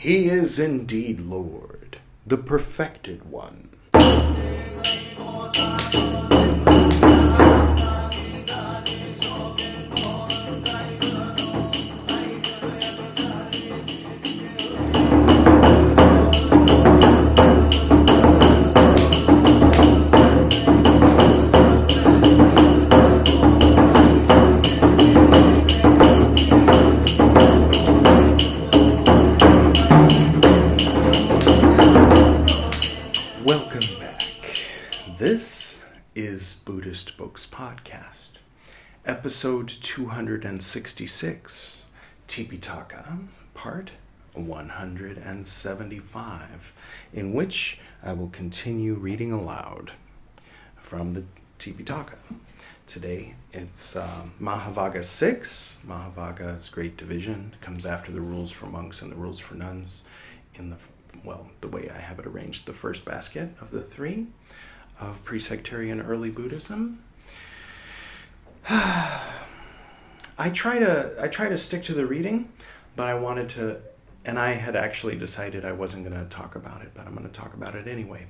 He is indeed Lord, the perfected one. Welcome back. This is Buddhist Books Podcast, episode 266, TIPIṭAKA, part 175, in which I will continue reading aloud from the TIPIṭAKA. Today it's Mahāvagga VI. Mahāvagga's great division comes after the rules for monks and the rules for nuns in the way I have it arranged, the first basket of the three of pre-sectarian early Buddhism. I try to stick to the reading, but I wanted to, and I had actually decided I wasn't going to talk about it, but I'm going to talk about it anyway.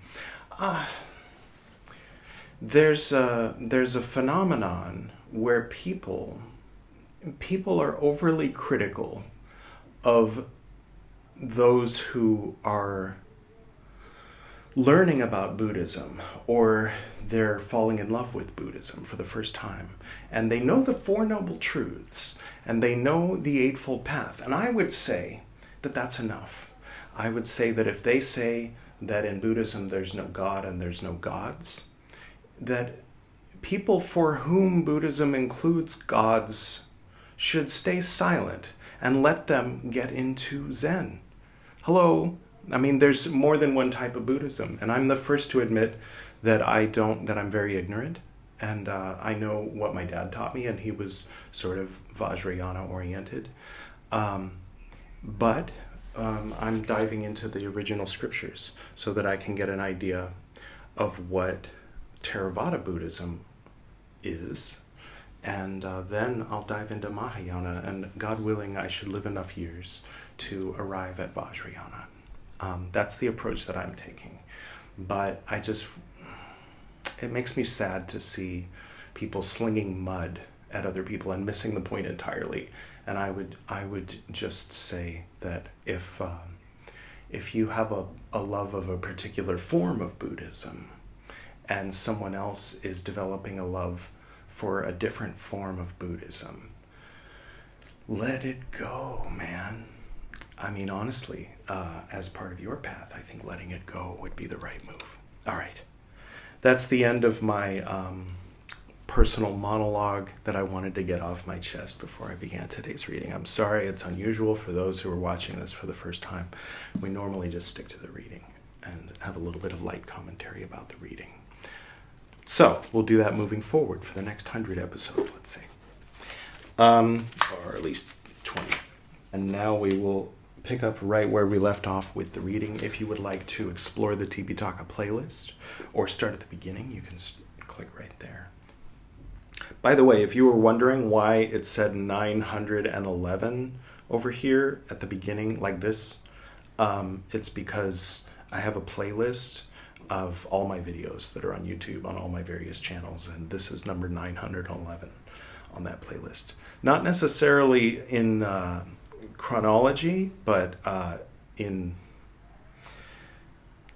There's a phenomenon where people are overly critical of those who are learning about Buddhism, or they're falling in love with Buddhism for the first time, and they know the Four Noble Truths, and they know the Eightfold Path, and I would say that that's enough. I would say that if they say that in Buddhism there's no God and there's no gods, that people for whom Buddhism includes gods should stay silent and let them get into Zen. Hello. I mean, there's more than one type of Buddhism, and I'm the first to admit that I'm very ignorant, and I know what my dad taught me, and he was sort of Vajrayana oriented. But I'm diving into the original scriptures so that I can get an idea of what Theravada Buddhism is, and then I'll dive into Mahayana, and God willing, I should live enough years to arrive at Vajrayana. That's the approach that I'm taking. But it makes me sad to see people slinging mud at other people and missing the point entirely. And I would just say that if you have a love of a particular form of Buddhism, and someone else is developing a love for a different form of Buddhism, let it go, man. I mean, honestly, as part of your path, I think letting it go would be the right move. All right. That's the end of my personal monologue that I wanted to get off my chest before I began today's reading. I'm sorry, it's unusual for those who are watching this for the first time. We normally just stick to the reading and have a little bit of light commentary about the reading. So, we'll do that moving forward for the next 100 episodes, let's say. Or at least 20. And now we will pick up right where we left off with the reading. If you would like to explore the TIPIṭAKA playlist or start at the beginning, you can click right there. By the way, if you were wondering why it said 911 over here at the beginning like this, it's because I have a playlist of all my videos that are on YouTube on all my various channels, and this is number 911 on that playlist. Not necessarily in chronology, but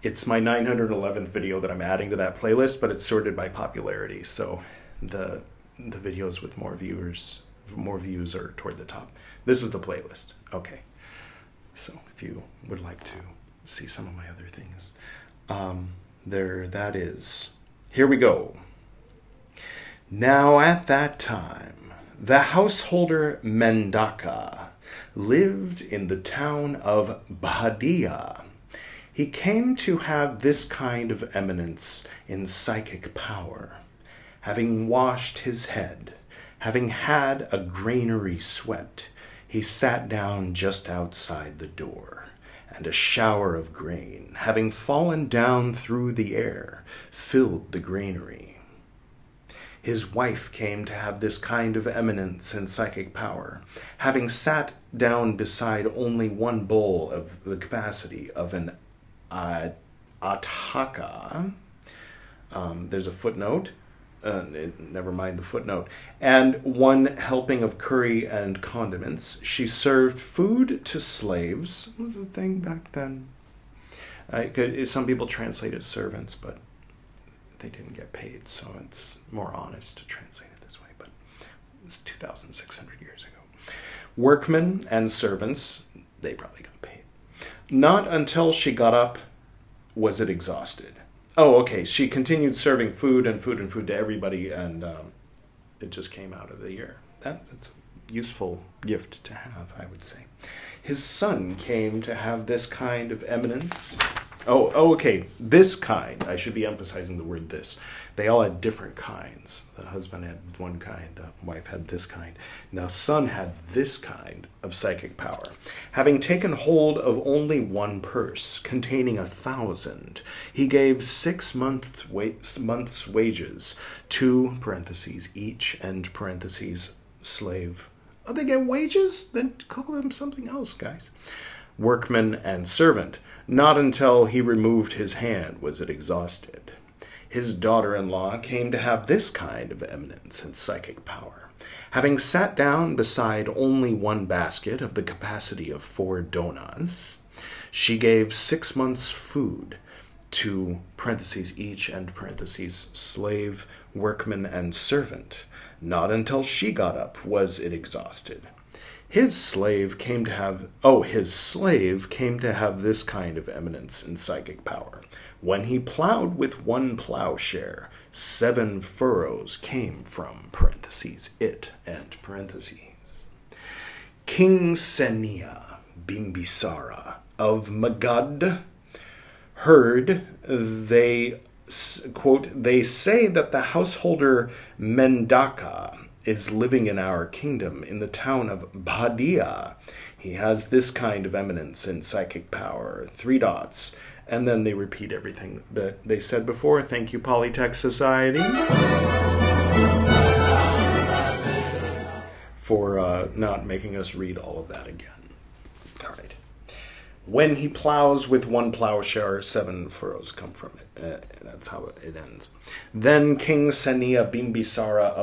it's my 911th video that I'm adding to that playlist, but it's sorted by popularity, so the videos with more views are toward the top. This is the playlist. Okay, so if you would like to see some of my other things, there that is. Here we go. Now at that time, the householder Mendaka lived in the town of Bhadia. He came to have this kind of eminence in psychic power. Having washed his head, having had a granary swept, he sat down just outside the door, and a shower of grain, having fallen down through the air, filled the granary. His wife came to have this kind of eminence and psychic power, having sat down beside only one bowl of the capacity of an Ataka. There's a footnote. Never mind the footnote. And one helping of curry and condiments. She served food to slaves. What was the thing back then? Some people translate as servants, but they didn't get paid, so it's more honest to translate it this way. But it's 2,600 years ago. Workmen and servants, they probably got paid. Not until she got up was it exhausted. Oh, okay. She continued serving food to everybody, and it just came out of the year. That's a useful gift to have, I would say. His son came to have this kind of eminence. Oh, okay. This kind. I should be emphasizing the word this. They all had different kinds. The husband had one kind. The wife had this kind. Now, son had this kind of psychic power. Having taken hold of only one purse containing 1,000, he gave 6 months' wages to (parentheses) each and (parentheses) slave. Oh, they get wages? Then call them something else, guys. Workman and servant. Not until he removed his hand was it exhausted. His daughter-in-law came to have this kind of eminence and psychic power. Having sat down beside only one basket of the capacity of 4 donas, she gave 6 months' food to (parentheses) each and (parentheses) slave, workman, and servant. Not until she got up was it exhausted. His slave came to have this kind of eminence and psychic power. When he plowed with one plowshare, 7 furrows came from (parentheses) it and (parentheses). King Senia Bimbisara of Magad heard they say that the householder Mendaka is living in our kingdom in the town of Bhadia. He has this kind of eminence and psychic power. 3 dots. And then they repeat everything that they said before. Thank you, Polytech Society, for not making us read all of that again. All right. When he plows with one plowshare, 7 furrows come from it. That's how it ends. Then King Senia Bimbisara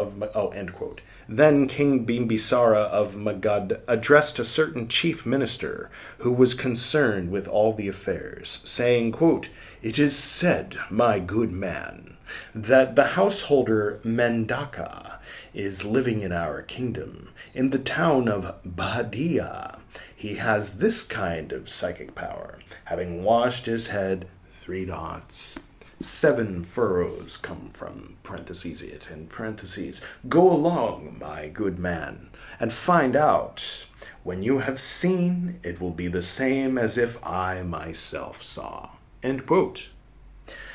end quote. Then King Bimbisara of Magad addressed a certain chief minister who was concerned with all the affairs, saying, quote, "It is said, my good man, that the householder Mendaka is living in our kingdom, in the town of Bhadia. He has this kind of psychic power. Having washed his head, 3 dots. 7 furrows come from (parentheses) it and (parentheses). Go along, my good man, and find out. When you have seen, it will be the same as if I myself saw." End quote.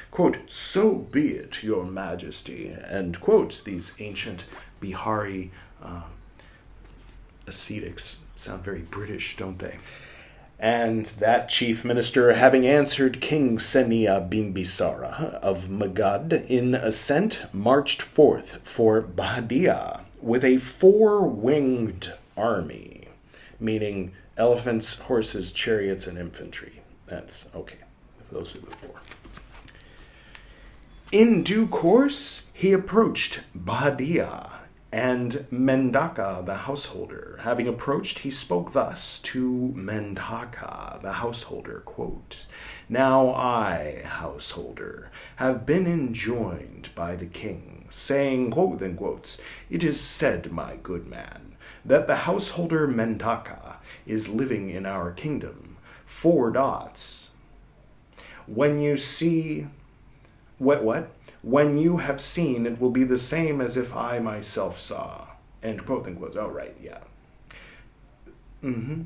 Quote, "So be it, your majesty." End quote. These ancient Bihari ascetics sound very British, don't they? And that chief minister, having answered King Senia Bimbisara of Magad in assent, marched forth for Bhadia with a 4-winged army, meaning elephants, horses, chariots, and infantry. That's okay. Those are the 4. In due course, he approached Bhadia, and Mendaka, the householder. Having approached, he spoke thus to Mendaka, the householder, quote, "Now I, householder, have been enjoined by the king, saying, quote, in quotes, it is said, my good man, that the householder Mendaka is living in our kingdom. 4 dots. When you see... What? When you have seen, it will be the same as if I myself saw." End quote, end quote. Oh, right, yeah.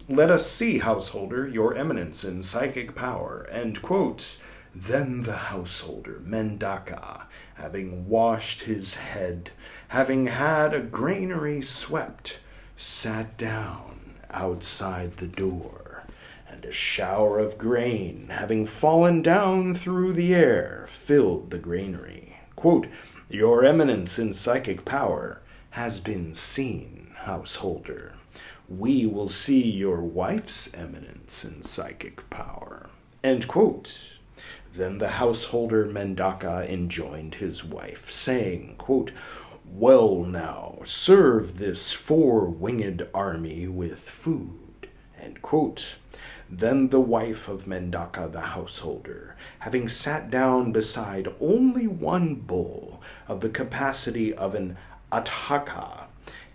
"Let us see, householder, your eminence in psychic power." End quote. Then the householder, Mendaka, having washed his head, having had a granary swept, sat down outside the door. And a shower of grain, having fallen down through the air, filled the granary. quote, "Your eminence in psychic power has been seen, householder. We will see your wife's eminence in psychic power." End quote. Then the householder Mendaka enjoined his wife, saying, quote, "Well now, serve this four-winged army with food." End quote. Then the wife of Mendaka the householder, having sat down beside only one bowl of the capacity of an Atthaka,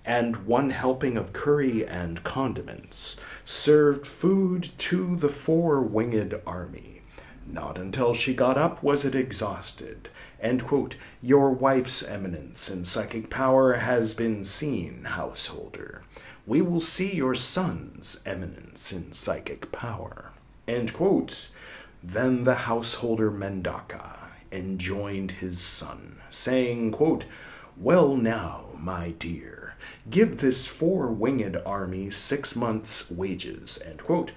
and one helping of curry and condiments, served food to the four-winged army. Not until she got up was it exhausted. End quote. "Your wife's eminence in psychic power has been seen, householder. We will see your son's eminence in psychic power." End quote. Then the householder Mendaka enjoined his son, saying, quote, "Well now, my dear, give this four-winged army 6 months' wages." End quote.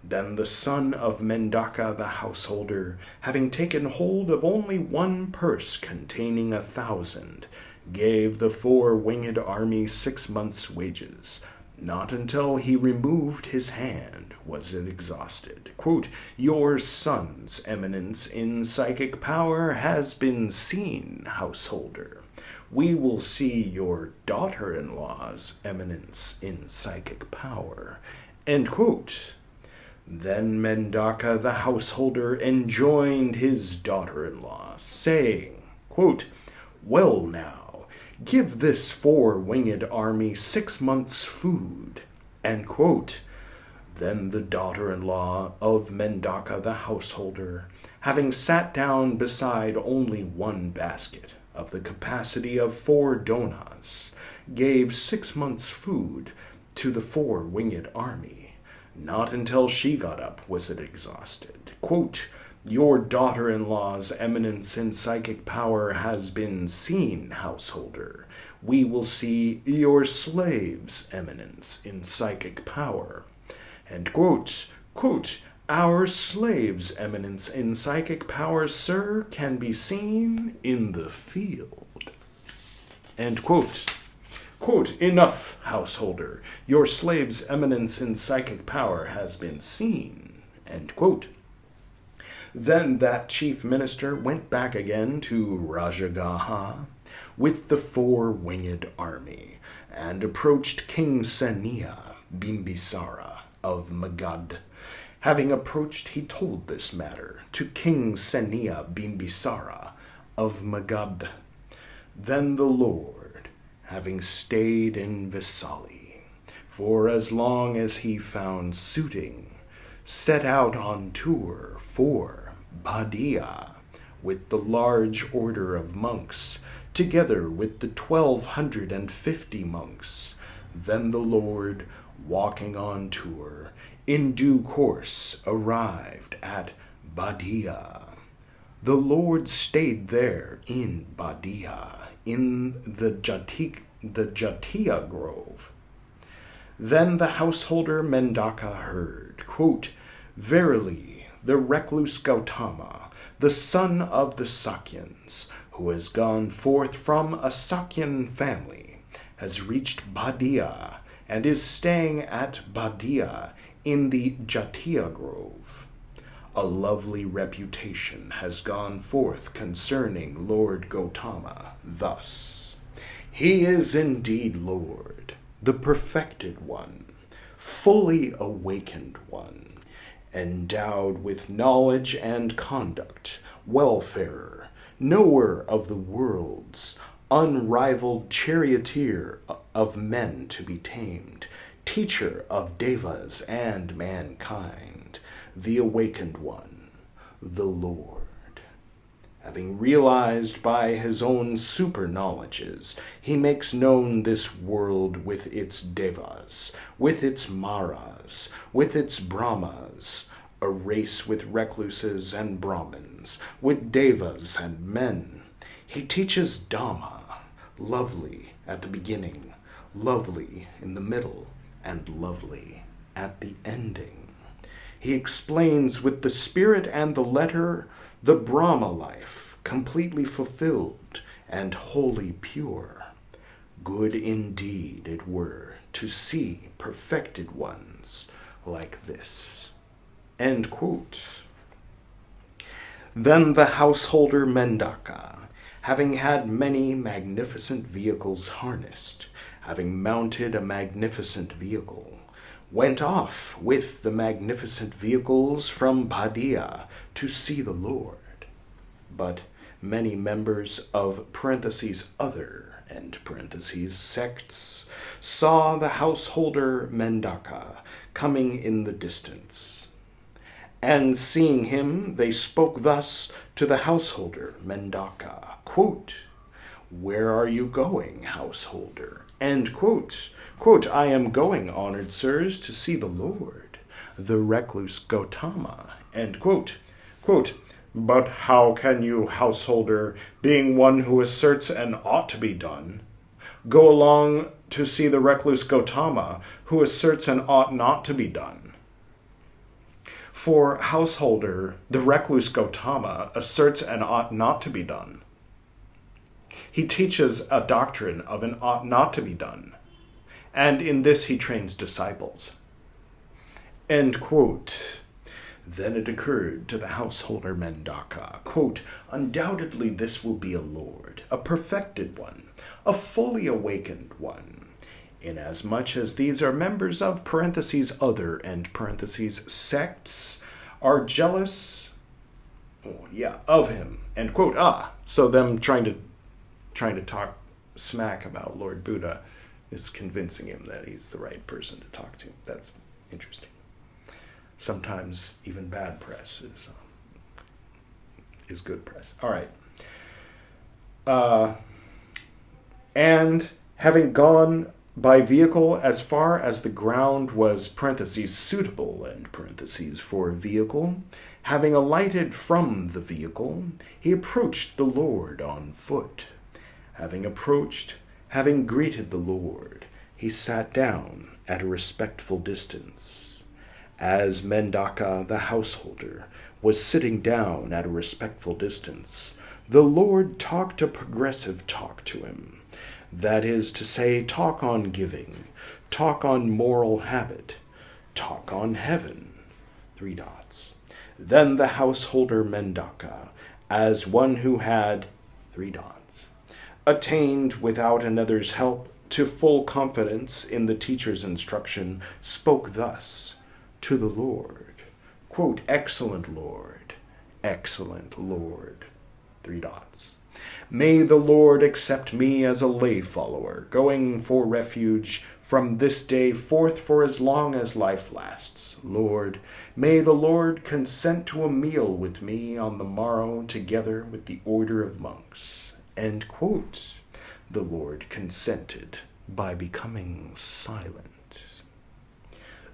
Then the son of Mendaka the householder, having taken hold of only one purse containing 1,000, gave the four-winged army 6 months' wages. Not until he removed his hand was it exhausted. Quote, "Your son's eminence in psychic power has been seen, householder. We will see your daughter-in-law's eminence in psychic power." End quote. Then Mendaka the householder enjoined his daughter-in-law, saying, quote, "Well now, give this four-winged army 6 months' food." End quote. Then the daughter-in-law of Mendaka the householder, having sat down beside only one basket of the capacity of 4 donas, gave 6 months' food to the four-winged army. Not until she got up was it exhausted. Quote, "Your daughter-in-law's eminence in psychic power has been seen, householder. We will see your slave's eminence in psychic power." End quote. Quote, "Our slave's eminence in psychic power, sir, can be seen in the field." End quote. Quote, "Enough, householder. Your slave's eminence in psychic power has been seen." End quote. Then that chief minister went back again to Rajagaha with the four-winged army, and approached King Senia Bimbisara of Magad. Having approached, he told this matter to King Senia Bimbisara of Magad. Then the Lord, having stayed in Vesali for as long as he found suiting, set out on tour for Badia with the large order of monks, together with the 1,250 monks. Then the Lord, walking on tour, in due course arrived at Badia. The Lord stayed there in Badia, in the Jatiya grove. Then the householder Mendaka heard, quote, "Verily, the recluse Gautama, the son of the Sakyans, who has gone forth from a Sakyan family, has reached Badia, and is staying at Badia in the Jatiya grove. A lovely reputation has gone forth concerning Lord Gautama thus. He is indeed Lord, the perfected one, fully awakened one, endowed with knowledge and conduct, welfarer, knower of the worlds, unrivaled charioteer of men to be tamed, teacher of devas and mankind, the awakened one, the Lord. Having realized by his own super-knowledges, he makes known this world with its devas, with its maras, with its brahmas, a race with recluses and brahmins, with devas and men. He teaches Dhamma, lovely at the beginning, lovely in the middle, and lovely at the ending. He explains with the spirit and the letter the Brahma life, completely fulfilled, and wholly pure. Good indeed it were to see perfected ones like this." End quote. Then the householder Mendaka, having had many magnificent vehicles harnessed, having mounted a magnificent vehicle, went off with the magnificent vehicles from Padilla to see the Lord. But many members of (other) sects saw the householder Mendaka coming in the distance. And seeing him, they spoke thus to the householder Mendaka, quote, "Where are you going, householder?" End quote. Quote, "I am going, honored sirs, to see the Lord, the recluse Gautama." End quote. Quote, "But how can you, householder, being one who asserts an ought to be done, go along to see the recluse Gautama, who asserts an ought not to be done? For householder, the recluse Gautama asserts an ought not to be done. He teaches a doctrine of an ought not to be done, and in this he trains disciples." End quote. Then it occurred to the householder Mendaka, quote, "Undoubtedly this will be a Lord, a perfected one, a fully awakened one, inasmuch as these are members of (other) sects, are jealous of him." End quote. So them trying to talk smack about Lord Buddha is convincing him that he's the right person to talk to. That's interesting. Sometimes even bad press is good press. All right. And having gone by vehicle as far as the ground was (suitable) for a vehicle, having alighted from the vehicle, he approached the Lord on foot. Having greeted the Lord, he sat down at a respectful distance. As Mendaka, the householder, was sitting down at a respectful distance, the Lord talked a progressive talk to him. That is to say, talk on giving, talk on moral habit, talk on heaven. Then the householder Mendaka, as one who had attained without another's help to full confidence in the teacher's instruction, spoke thus to the Lord, quote, "Excellent Lord, excellent Lord." "May the Lord accept me as a lay follower, going for refuge from this day forth for as long as life lasts. Lord, may the Lord consent to a meal with me on the morrow together with the order of monks." End quote. The Lord consented by becoming silent.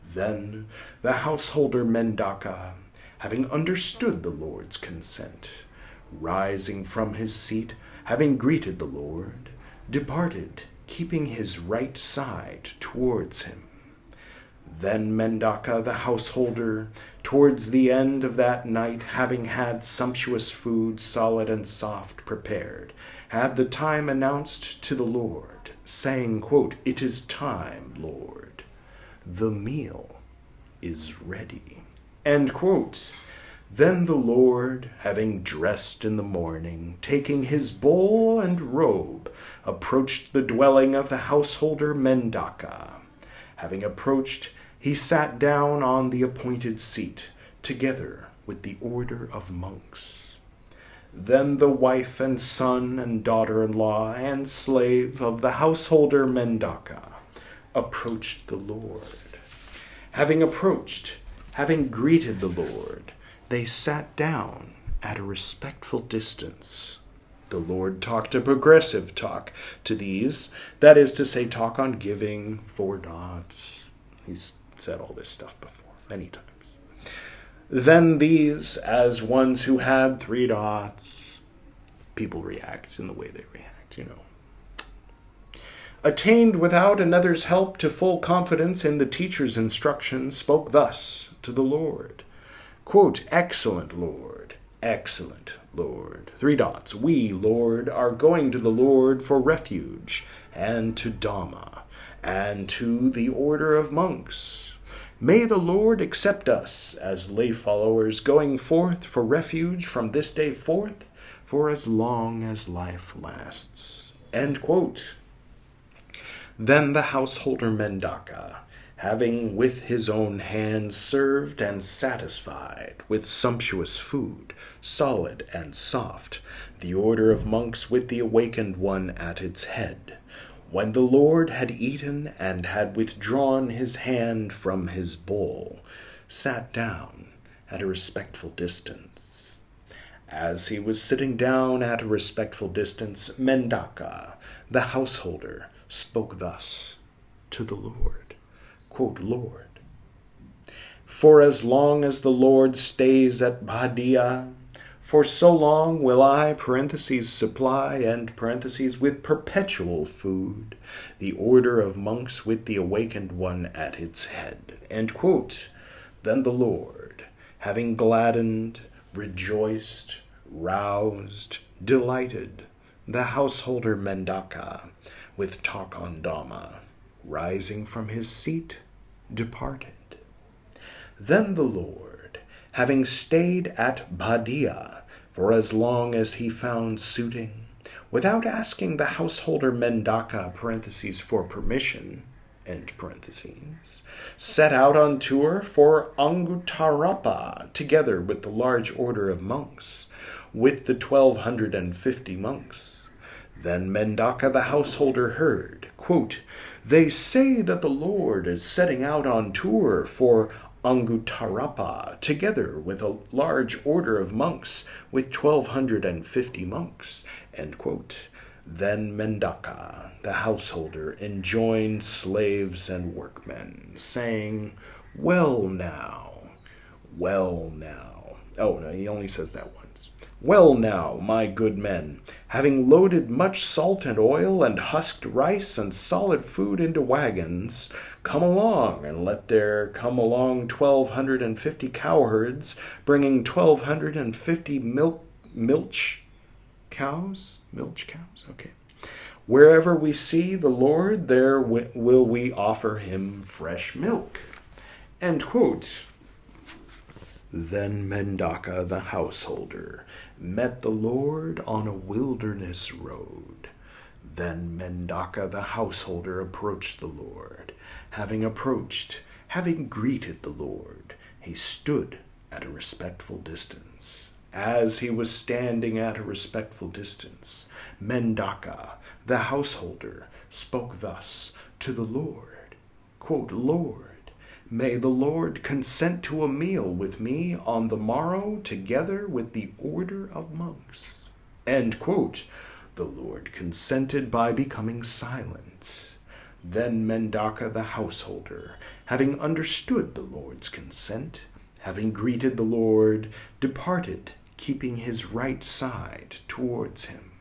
Then the householder Mendaka, having understood the Lord's consent, rising from his seat, having greeted the Lord, departed, keeping his right side towards him. Then Mendaka, the householder, towards the end of that night, having had sumptuous food, solid and soft, prepared, had the time announced to the Lord, saying, quote, "It is time, Lord. The meal is ready." End quote. Then the Lord, having dressed in the morning, taking his bowl and robe, approached the dwelling of the householder Mendaka. Having approached, he sat down on the appointed seat, together with the order of monks. Then the wife and son and daughter-in-law and slave of the householder Mendaka approached the Lord. Having approached, having greeted the Lord, they sat down at a respectful distance. The Lord talked a progressive talk to these, that is to say, talk on giving, 4 dots. He's said all this stuff before, many times. Then these, as ones who had 3 dots, people react in the way they react, attained without another's help to full confidence in the teacher's instructions, spoke thus to the Lord, quote, "Excellent Lord, Excellent, Lord. Three dots. We, Lord, are going to the Lord for refuge, and to Dhamma, and to the order of monks. May the Lord accept us as lay followers going forth for refuge from this day forth for as long as life lasts. End quote. Then the householder Mendaka, having with his own hands served and satisfied with sumptuous food, solid and soft, the order of monks with the awakened one at its head, when the Lord had eaten and had withdrawn his hand from his bowl, sat down at a respectful distance. As he was sitting down at a respectful distance, Mendaka, the householder, spoke thus to the Lord, quote, Lord, for as long as the Lord stays at Bhadia, for so long will I, supply, and with perpetual food, the order of monks with the awakened one at its head. End quote. Then the Lord, having gladdened, rejoiced, roused, delighted, the householder Mendaka, with talk on Dhamma, rising from his seat, departed. Then the Lord, having stayed at Bhadia for as long as he found suiting, without asking the householder Mendaka, for permission, set out on tour for Anguttarapa, together with the large order of monks, with the 1,250 monks. Then Mendaka the householder heard, quote, they say that the Lord is setting out on tour for Anguttarapa, together with a large order of monks, with 1,250 monks. End quote. Then Mendaka, the householder, enjoined slaves and workmen, saying, well now. Oh, no, he only says that once. Well now, my good men, having loaded much salt and oil and husked rice and solid food into wagons, come along, and let there come along 1,250 cowherds, bringing 1,250 milch cows? Okay. Wherever we see the Lord, there will we offer him fresh milk. End quote. Then Mendaka the householder met the Lord on a wilderness road. Then Mendaka the householder approached the Lord. Having greeted the Lord, he stood at a respectful distance. As he was standing at a respectful distance, Mendaka, the householder, spoke thus to the Lord, quote, Lord, may the Lord consent to a meal with me on the morrow together with the order of monks. End quote. The Lord consented by becoming silent. Then Mendaka the householder, having understood the Lord's consent, having greeted the Lord, departed, keeping his right side towards him.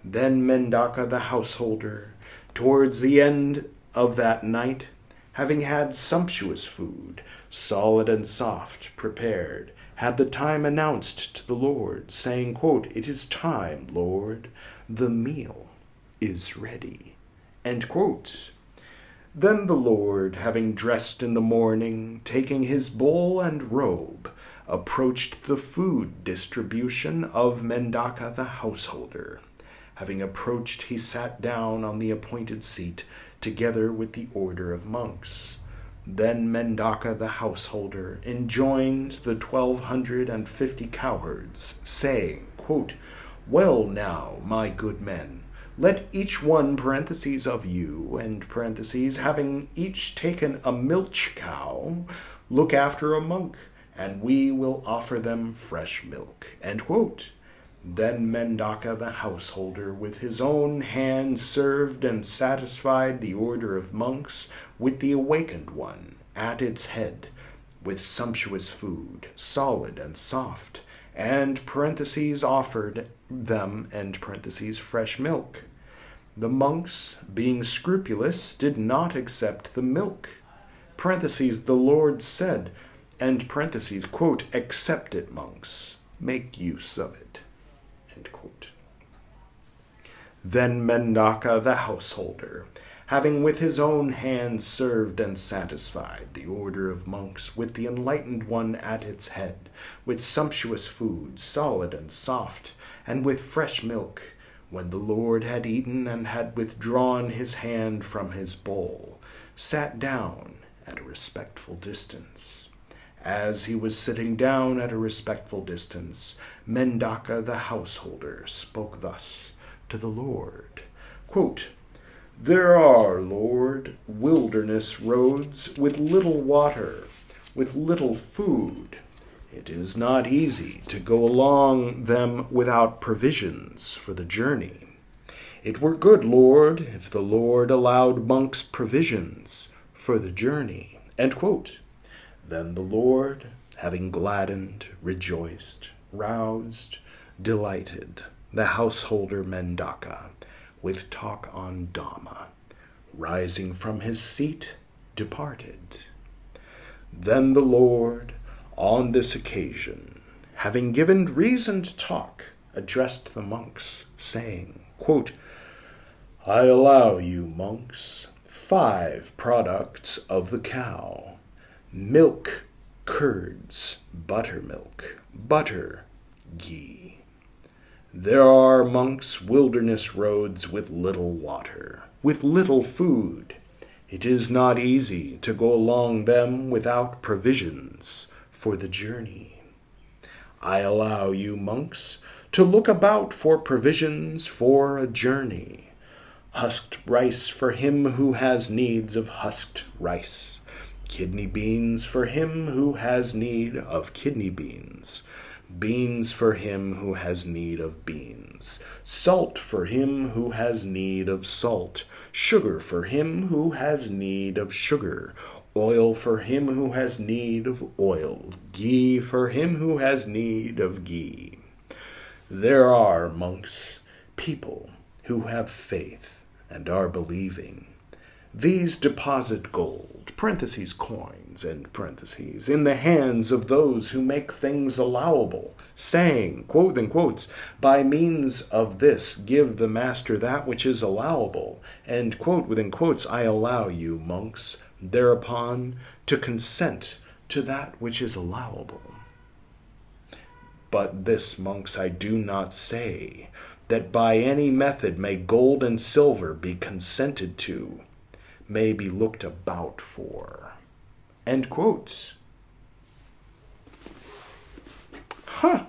Then Mendaka the householder, towards the end of that night, having had sumptuous food, solid and soft, prepared, had the time announced to the Lord, saying, quote, it is time, Lord, the meal is ready. End quote. Then the Lord, having dressed in the morning, taking his bowl and robe, approached the food distribution of Mendaka the householder. Having approached, he sat down on the appointed seat, together with the order of monks. Then Mendaka the householder enjoined the 1,250 cowherds, saying, quote, well now, my good men, let each one, of you, having each taken a milch cow, look after a monk, and we will offer them fresh milk. End quote. Then Mendaka the householder with his own hand served and satisfied the order of monks with the awakened one at its head, with sumptuous food, solid and soft, and offered them, fresh milk. The monks, being scrupulous, did not accept the milk. The Lord said, quote, accept it, monks. Make use of it." End quote. Then Mendaka the householder, having with his own hands served and satisfied the order of monks with the enlightened one at its head, with sumptuous food, solid and soft, and with fresh milk, when the Lord had eaten and had withdrawn his hand from his bowl, sat down at a respectful distance. As he was sitting down at a respectful distance, Mendaka the householder spoke thus to the Lord, quote, "There are, Lord, wilderness roads with little water, with little food. It is not easy to go along them without provisions for the journey. It were good, Lord, if the Lord allowed monks provisions for the journey." End quote. Then the Lord, having gladdened, rejoiced, roused, delighted the householder Mendaka with talk on Dhamma, rising from his seat, departed. Then the Lord, on this occasion, having given reasoned talk, addressed the monks, saying, quote, "I allow you, monks, 5 products of the cow: milk, curds, buttermilk, butter, ghee. There are, monks, wilderness roads with little water, with little food. It is not easy to go along them without provisions for the journey. I allow you, monks, to look about for provisions for a journey. Husked rice for him who has needs of husked rice. Kidney beans for him who has need of kidney beans. Beans for him who has need of beans. Salt for him who has need of salt. Sugar for him who has need of sugar. Oil for him who has need of oil. Ghee for him who has need of ghee. There are, monks, people who have faith and are believing. These deposit gold, parentheses, coins, end parentheses, in the hands of those who make things allowable, saying, quote in quotes, by means of this give the master that which is allowable, end quote within quotes, I allow you, monks, thereupon to consent to that which is allowable. But this, monks, I do not say, that by any method may gold and silver be consented to, may be looked about for. End quotes. Huh.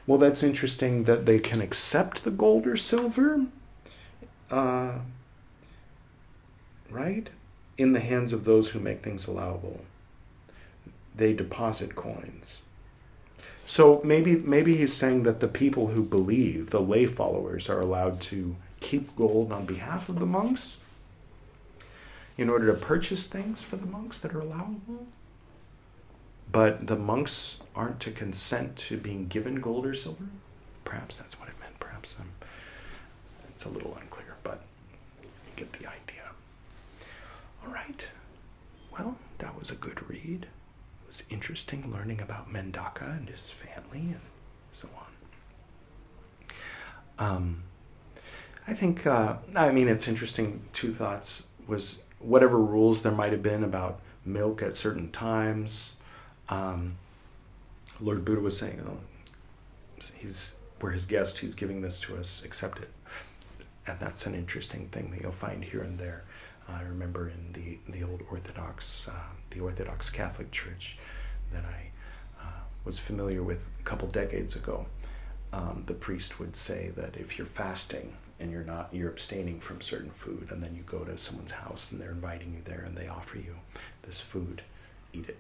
Well, that's interesting that they can accept the gold or silver, right? In the hands of those who make things allowable. They deposit coins. So maybe he's saying that the people who believe, the lay followers, are allowed to keep gold on behalf of the monks in order to purchase things for the monks that are allowable. But the monks aren't to consent to being given gold or silver? Perhaps that's what it meant. Perhaps it's a little unclear, but you get the idea. All right. Well, that was a good read. It was interesting learning about Mendaka and his family and so on. I think, it's interesting. 2 thoughts was whatever rules there might have been about milk at certain times. Lord Buddha was saying, we're his guest, he's giving this to us, accept it. And that's an interesting thing that you'll find here and there. I remember in the old Orthodox, the Orthodox Catholic Church that I was familiar with a couple decades ago, the priest would say that if you're fasting and you're abstaining from certain food, and then you go to someone's house and they're inviting you there and they offer you this food, eat it.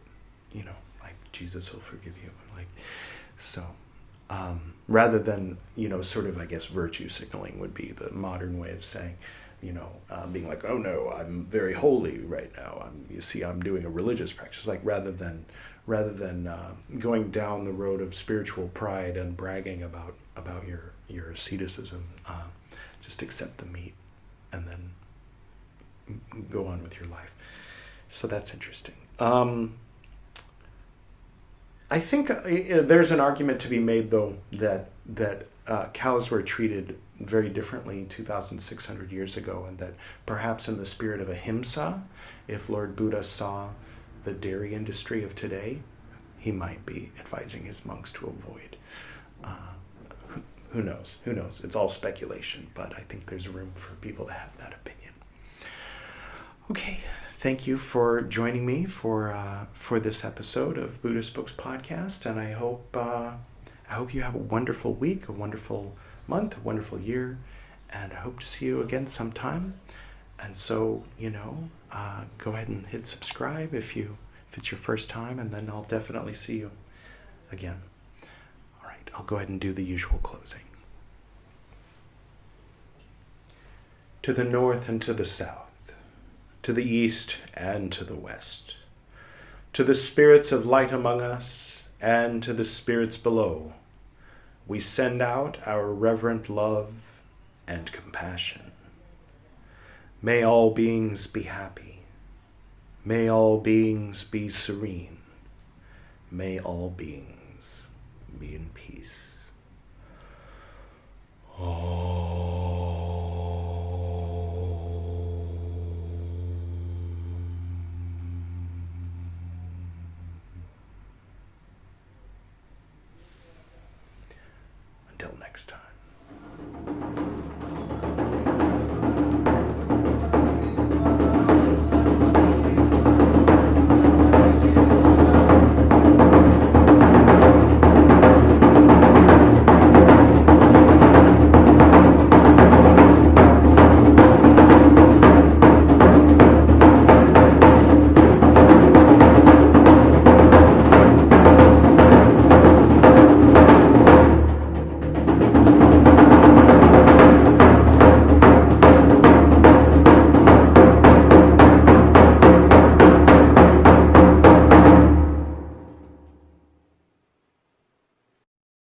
Like Jesus will forgive you. Rather than, sort of, I guess, virtue signaling would be the modern way of saying, being like, oh no, I'm very holy right now. I'm doing a religious practice. Like rather than going down the road of spiritual pride and bragging about your asceticism, just accept the meat and then go on with your life. So that's interesting. I think there's an argument to be made, though, that cows were treated very differently 2,600 years ago, and that perhaps in the spirit of ahimsa, if Lord Buddha saw the dairy industry of today, he might be advising his monks to avoid. Who knows? Who knows? It's all speculation, but I think there's room for people to have that opinion. Okay, thank you for joining me for this episode of Buddhist Books Podcast, and I hope you have a wonderful week, a wonderful month, a wonderful year, and I hope to see you again sometime. And so, go ahead and hit subscribe if it's your first time, and then I'll definitely see you again. All right, I'll go ahead and do the usual closing. To the north and to the south, to the east and to the west, to the spirits of light among us and to the spirits below, we send out our reverent love and compassion. May all beings be happy. May all beings be serene. May all beings be in peace. Until next time.